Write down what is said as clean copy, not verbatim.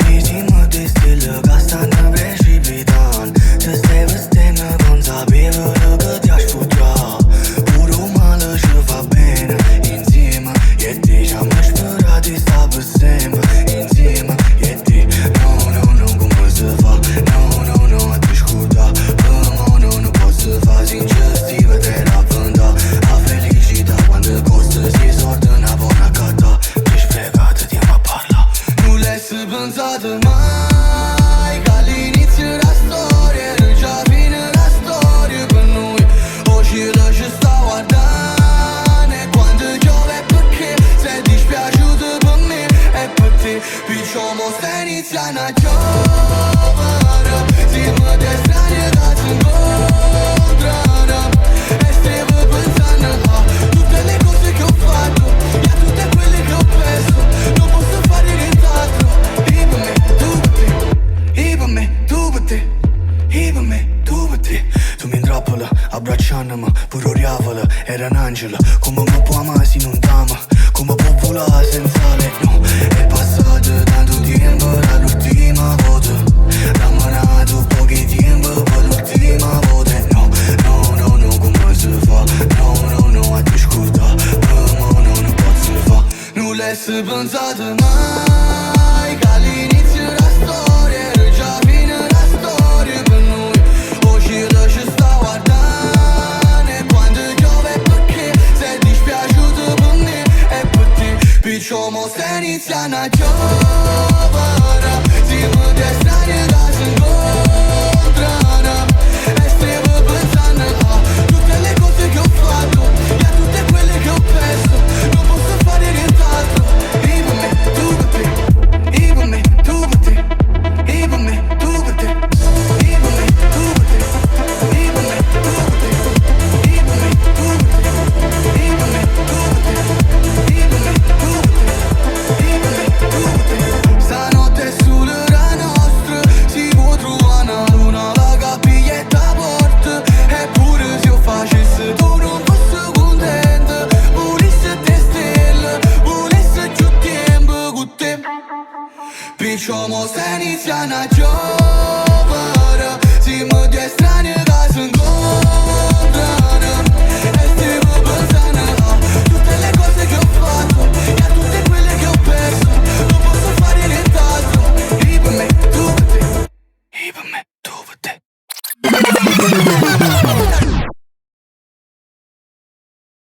Dis-moi des styles, gasta në breshi bitan Që se vëste në consapevolă că te-aș putea Urmă-lă și va bene insieme E ti și-am spărat de stapă sempre insieme E ti, no, cum o să fac No, atunci cu da nu pot să fac Ingestive te rapânda A felicita quando costă si sortă una buona cata Ești pregată de a parla Nu le-ai pensate mai Che all'inizio della storia era già fine la storia per noi Oggi la ci sta guardando E quando piove perché sei dispiaciuto per me E per te Picciò mo stai iniziando a giovere Siamo dei strani che si incontrano E stavo pensando a tutte le cose che ho fatto E a tutte quelle che ho perso Non posso fare nient'altro E per me, tu per te E per me, tu per te E per me, tu per te Tu mi intrappolă, abbracciandomi Pur oriavolă, era un angelo Come mi può amare se non t'ama Come può volare senza lei, no È passato tanto tempo dall'ultima volta Ramanato pochi tempo per l'ultima volta No, come si fa No, a te scusa non posso fa Non l'hai pensato mai Che all'inizio della storia era già fine la storia per noi Oggi la ci sta guardando E quando piove perché sei dispiaciuto per me E per te Picciò mo stai iniziando a giocare